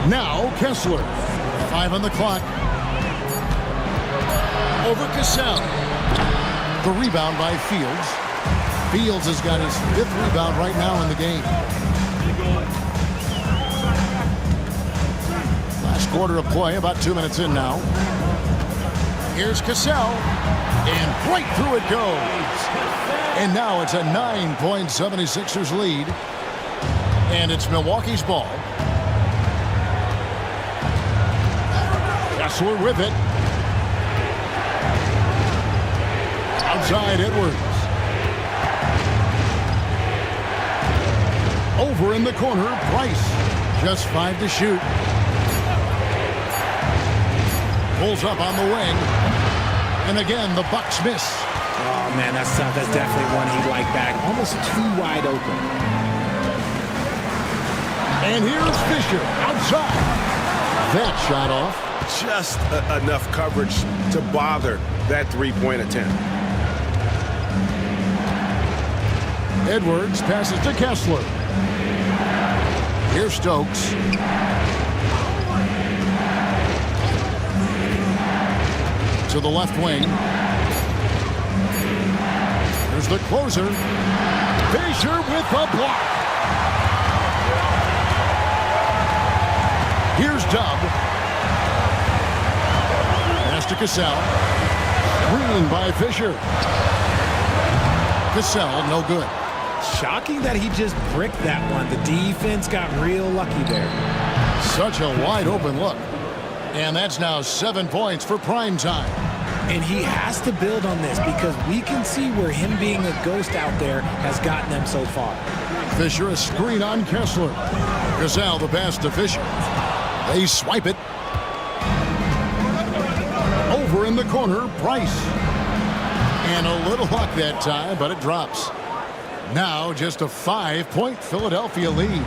Speaker 1: Now Kessler. 5 on the clock. Over Cassell. The rebound by Fields. Fields has got his 5th rebound right now in the game. Last quarter of play, about 2 minutes in now. Here's Cassell. And right through it goes. And now it's a 9-point 76ers lead. And it's Milwaukee's ball. Kessler with it. Outside Edwards. Over in the corner, Price. Just 5 to shoot. Pulls up on the wing. And again, the Bucks miss.
Speaker 5: Oh, man, that's tough. That's definitely one he'd like back. Almost too wide open.
Speaker 1: And here's Fisher outside. That shot off.
Speaker 3: Just enough coverage to bother that three-point attempt.
Speaker 1: Edwards passes to Kessler. Here's Stokes. To the left wing. There's the closer. Fisher with the block. Here's Dub. Pass to Cassell. Screen by Fisher. Cassell, no good.
Speaker 5: Shocking that he just bricked that one. The defense got real lucky there.
Speaker 1: Such a wide open look. And that's now 7 points for prime time.
Speaker 5: And he has to build on this because we can see where him being a ghost out there has gotten them so far.
Speaker 1: Fisher, a screen on Kessler. Cassell, the pass to Fisher. They swipe it. Over in the corner, Price. And a little luck that time, but it drops. Now just a 5-point Philadelphia lead.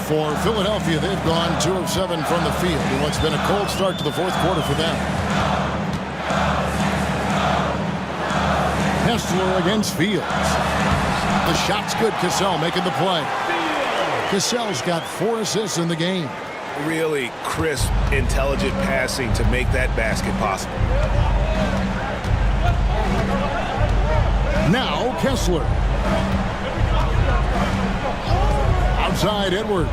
Speaker 1: For Philadelphia, they've gone 2 of 7 from the field in what's been a cold start to the fourth quarter for them. Kessler against Fields. The shot's good. Cassell making the play. Cassell's got 4 assists in the game.
Speaker 3: Really crisp, intelligent passing to make that basket possible.
Speaker 1: Now Kessler. Outside Edwards.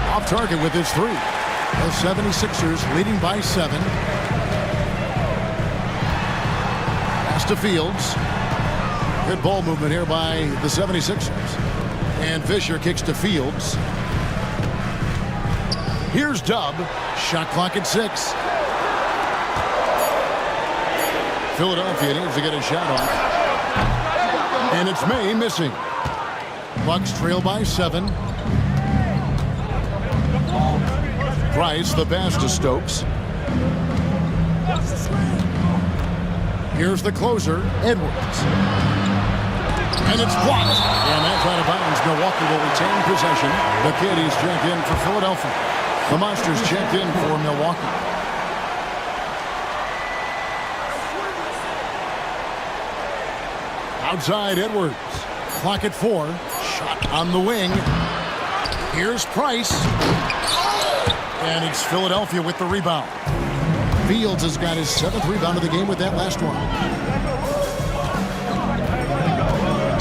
Speaker 1: Off target with his 3. The 76ers leading by 7. Pass to Fields. Good ball movement here by the 76ers. And Fisher kicks to Fields. Here's Dub. Shot clock at 6. Philadelphia needs to get a shot off. And it's May missing. Bucks trail by 7. Price, the pass to Stokes. Here's the closer, Edwards. And it's blocked. And that's out of bounds. Milwaukee will retain possession. The Kitties checked in for Philadelphia. The Monsters checked in for Milwaukee. Outside Edwards. Clock at 4. Shot on the wing. Here's Price. And it's Philadelphia with the rebound. Fields has got his 7th rebound of the game with that last one.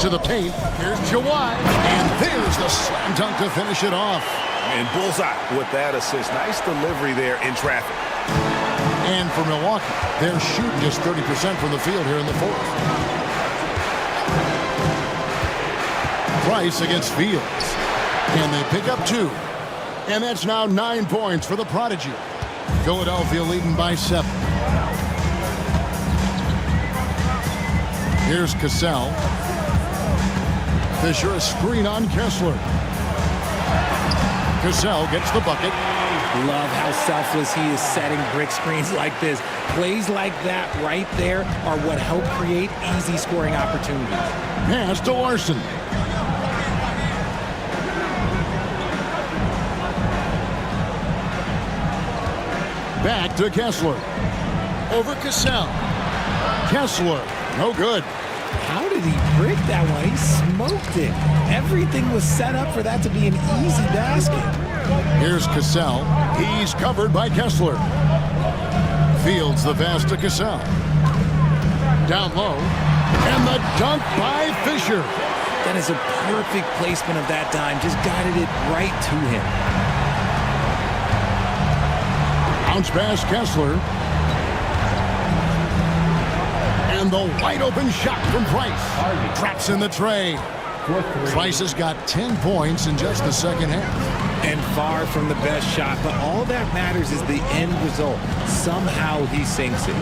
Speaker 1: To the paint. Here's Jawai. And there's the slam dunk to finish it off.
Speaker 3: And bullseye with that assist. Nice delivery there in traffic.
Speaker 1: And for Milwaukee, they're shooting just 30% from the field here in the 4th. Price against Fields. And they pick up 2. And that's now 9 points for the Prodigy. Philadelphia leading by 7. Here's Cassell. Fisher, a screen on Kessler. Cassell gets the bucket.
Speaker 5: Love how selfless he is setting brick screens like this. Plays like that right there are what help create easy scoring opportunities.
Speaker 1: Pass to Larson. Back to Kessler. Over Cassell. Kessler, no good.
Speaker 5: How did he brick that one? He smoked it. Everything was set up for that to be an easy basket.
Speaker 1: Here's Cassell. He's covered by Kessler. Fields the pass to Cassell. Down low. And the dunk by Fisher.
Speaker 5: That is a perfect placement of that dime. Just guided it right to him.
Speaker 1: Bounce pass Kessler. And the wide open shot from Price. Traps in the tray. Price has got 10 points in just the second half.
Speaker 5: And far from the best shot, but all that matters is the end result. Somehow he sinks it.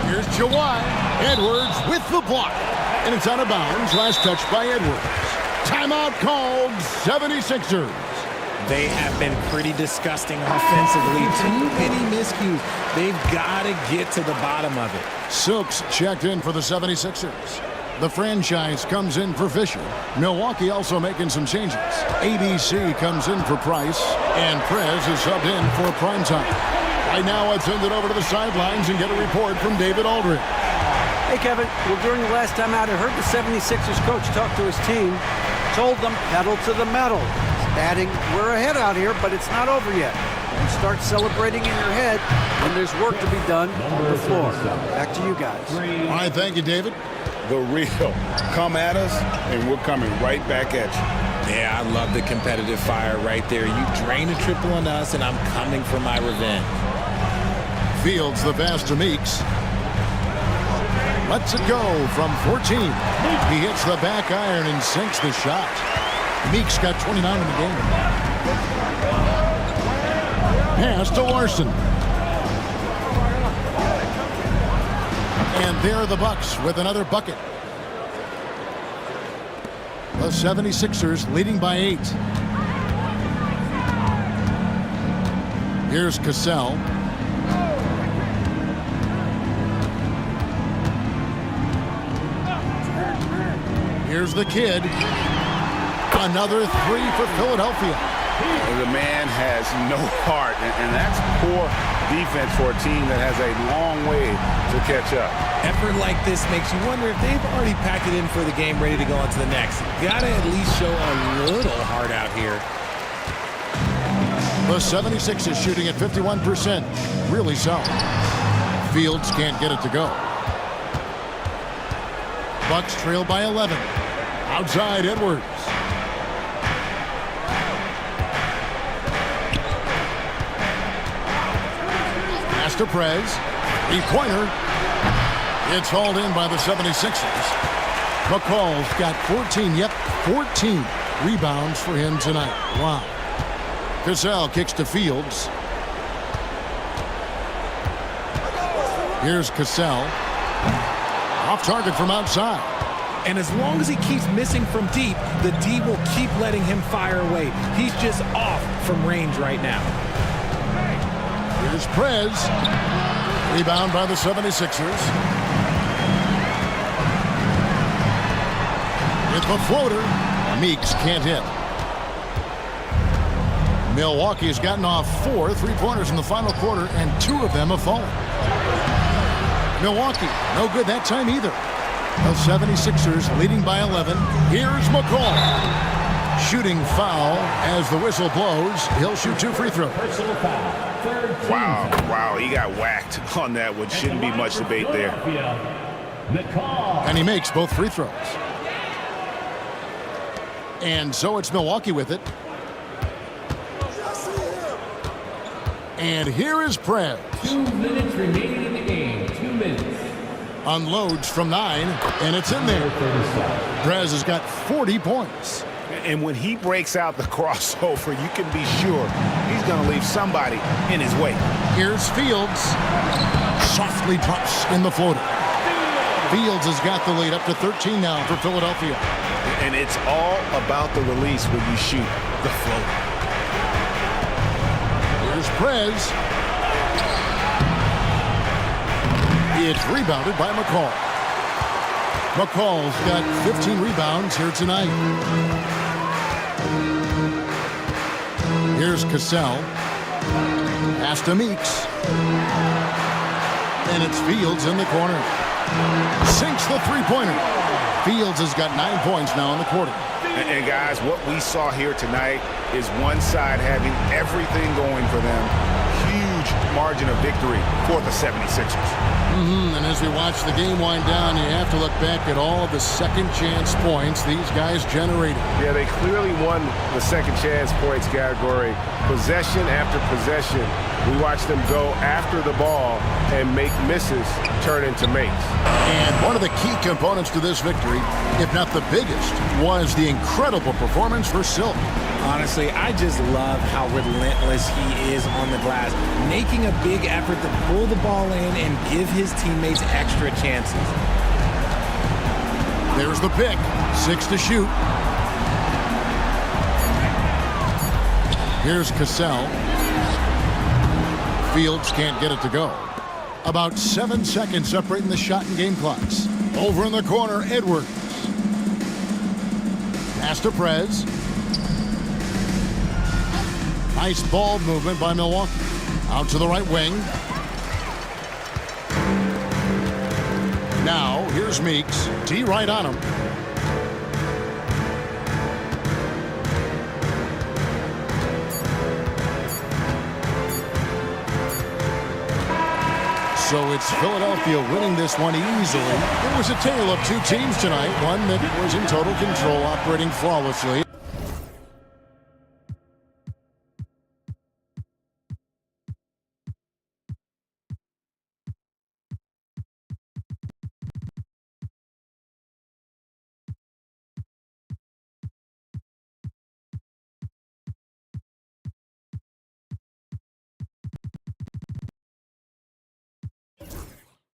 Speaker 1: Here's Jawai. Edwards with the block. And it's out of bounds. Last touch by Edwards. Timeout called. 76ers.
Speaker 5: They have been pretty disgusting offensively. Too many miscues. They've got to get to the bottom of it.
Speaker 1: Silks checked in for the 76ers. The franchise comes in for Fisher. Milwaukee also making some changes. ABC comes in for Price. And Prez is subbed in for primetime. Right now, I'd send it over to the sidelines and get a report from David Aldridge.
Speaker 6: Hey, Kevin. Well, during the last time out, I heard the 76ers coach talk to his team. Told them, pedal to the metal. Adding, we're ahead out here, but it's not over yet. You start celebrating in your head when there's work to be done on the floor. Back to you guys.
Speaker 1: All right, thank you, David.
Speaker 2: The real. Come at us, and we're coming right back at you.
Speaker 5: Yeah, I love the competitive fire right there. You drain a triple on us, and I'm coming for my revenge.
Speaker 1: Fields the pass to Meeks. Lets it go from 14. He hits the back iron and sinks the shot. Meeks got 29 in the game. Pass to Larson. And there are the Bucks with another bucket. The 76ers leading by 8. Here's Cassell. Here's the kid. Another 3 for Philadelphia.
Speaker 3: The man has no heart, and that's poor defense for a team that has a long way to catch up.
Speaker 5: Effort like this makes you wonder if they've already packed it in for the game, ready to go on to the next. Gotta at least show a little heart out here.
Speaker 1: The 76ers shooting at 51%. Really solid. Fields can't get it to go. Bucks trail by 11. Outside Edwards. Pass to Prez. 3-pointer. It's hauled in by the 76ers. McCall's got 14. Yep, 14 rebounds for him tonight. Wow. Cassell kicks to Fields. Here's Cassell. Off target from outside.
Speaker 5: And as long as he keeps missing from deep, the D will keep letting him fire away. He's just off from range right now.
Speaker 1: Here's Prez. Rebound by the 76ers. It's the floater. Meeks can't hit. Milwaukee has gotten off 4 3-pointers in the final quarter, and 2 of them have fallen. Milwaukee, no good that time either. The 76ers leading by 11. Here's McCall. Shooting foul as the whistle blows. He'll shoot 2 free throws.
Speaker 4: Personal foul. Third team
Speaker 3: Wow,
Speaker 4: foul.
Speaker 3: wow, he got whacked on that one. Shouldn't be much debate there.
Speaker 4: McCall.
Speaker 1: And he makes both free throws. And so it's Milwaukee with it. And here is Prez.
Speaker 4: 2 minutes remaining in the game. 2 minutes.
Speaker 1: Unloads from 9, and it's in there. Prez has got 40 points.
Speaker 3: And when he breaks out the crossover, you can be sure he's going to leave somebody in his way.
Speaker 1: Here's Fields. Softly drops in the floater. Fields has got the lead up to 13 now for Philadelphia.
Speaker 3: And it's all about the release when you shoot the floater.
Speaker 1: Here's Prez. It's rebounded by McCall. McCall's got 15 rebounds here tonight. Here's Cassell. Pass to Meeks. And it's Fields in the corner. Sinks the 3-pointer. Fields has got 9 points now in the quarter.
Speaker 3: And guys, what we saw here tonight is one side having everything going for them. Huge margin of victory for the 76ers.
Speaker 1: And as we watch the game wind down, you have to look back at all of the second chance points these guys generated.
Speaker 7: Yeah, they clearly won the second chance points category. Possession after possession, we watched them go after the ball and make misses turn into makes.
Speaker 1: And one of the key components to this victory, if not the biggest, was the incredible performance for Silk.
Speaker 5: Honestly, I just love how relentless he is on the glass, making a big effort to pull the ball in and give his teammates extra chances.
Speaker 1: There's the pick. 6 to shoot. Here's Cassell. Fields can't get it to go. About 7 seconds separating the shot and game clocks. Over in the corner, Edwards. Pass to Prez. Nice ball movement by Milwaukee. Out to the right wing. Now, here's Meeks. T right on him. So it's Philadelphia winning this one easily. It was a tale of 2 teams tonight. One that was in total control, operating flawlessly,